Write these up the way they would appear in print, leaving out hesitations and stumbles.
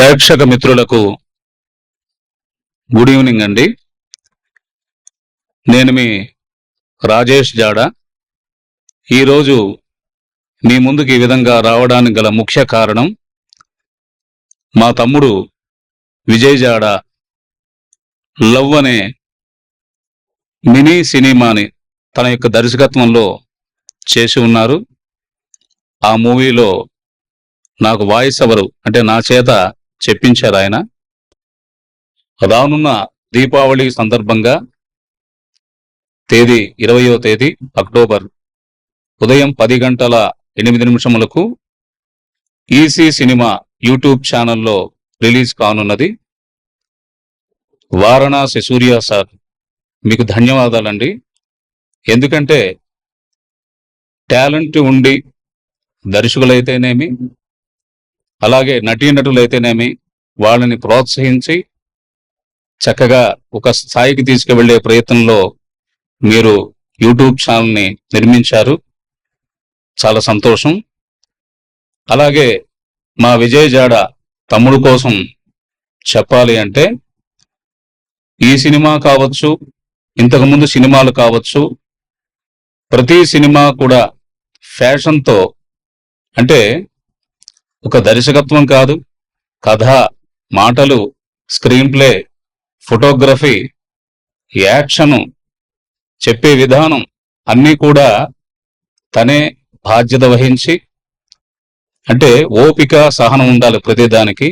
ప్రేక్షక మిత్రులకు good evening అండి. నేను మీ రాజేష్ జాడా. ఈరోజు మీ ముందుకు ఈ విధంగా రావడానికి గల ముఖ్య కారణం, మా తమ్ముడు విజయ్ జాడా లవ్ అనే మినీ సినిమాని తన యొక్క దర్శకత్వంలో చేసి ఉన్నారు. ఆ మూవీలో నాకు వాయిస్ ఓవర్ అంటే నా చేత చెప్పించారు ఆయన. రానున్న దీపావళి సందర్భంగా తేదీ 20వ తేదీ అక్టోబర్ ఉదయం 10:08 ఈసీ సినిమా యూట్యూబ్ ఛానల్లో రిలీజ్ కానున్నది. వారణాసి సూర్య సార్, మీకు ధన్యవాదాలండి. ఎందుకంటే టాలెంట్ ఉండి దర్శకులైతేనేమి, అలాగే నటీనటులైతేనేమి వాళ్ళని ప్రోత్సహించి చక్కగా ఒక స్థాయికి తీసుకువెళ్లే ప్రయత్నంలో మీరు యూట్యూబ్ ఛానల్ని నిర్మించారు. చాలా సంతోషం. అలాగే మా విజయ్ జాడ తమ్ముడు కోసం చెప్పాలి అంటే, ఈ సినిమా కావచ్చు, ఇంతకుముందు సినిమాలు కావచ్చు, ప్రతి సినిమా కూడా ఫ్యాషన్తో, అంటే ఒక దర్శకత్వం కాదు, కథ, మాటలు, స్క్రీన్ ప్లే, ఫోటోగ్రఫీ, యాక్షను, చెప్పే విధానం అన్నీ కూడా తనే బాధ్యత వహించి, అంటే ఓపిక సహనం ఉండాలి ప్రతిదానికి.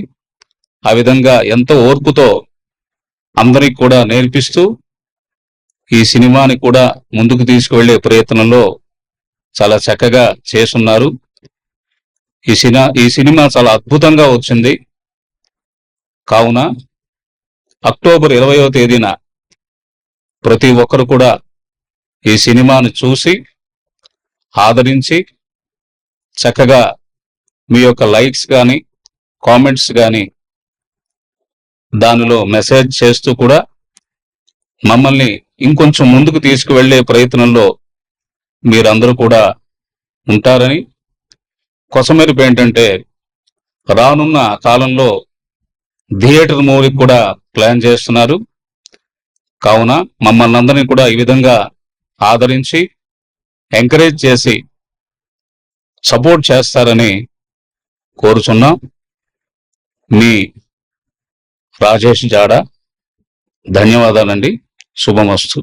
ఆ విధంగా ఎంతో ఓర్పుతో అందరికి కూడా నేర్పిస్తూ ఈ సినిమాని కూడా ముందుకు తీసుకువెళ్లే ప్రయత్నంలో చాలా చక్కగా చేస్తున్నారు. ఈ సినిమా చాలా అద్భుతంగా వచ్చింది. కావున అక్టోబర్ 20వ తేదీన ప్రతి ఒక్కరు కూడా ఈ సినిమాను చూసి ఆదరించి చక్కగా మీ యొక్క లైక్స్ కానీ కామెంట్స్ కానీ దానిలో మెసేజ్ చేస్తూ కూడా మమ్మల్ని ఇంకొంచెం ముందుకు తీసుకువెళ్లే ప్రయత్నంలో మీరందరూ కూడా ఉంటారని. కొసమెరుపు ఏంటంటే, రానున్న కాలంలో థియేటర్ మూవీ కూడా ప్లాన్ చేస్తున్నారు. కావున మమ్మల్ని అందరినీ కూడా ఈ విధంగా ఆదరించి ఎంకరేజ్ చేసి సపోర్ట్ చేస్తారని కోరుచున్నాం. మీ రాజేష్ జాడా. ధన్యవాదాలండి. శుభమస్తు.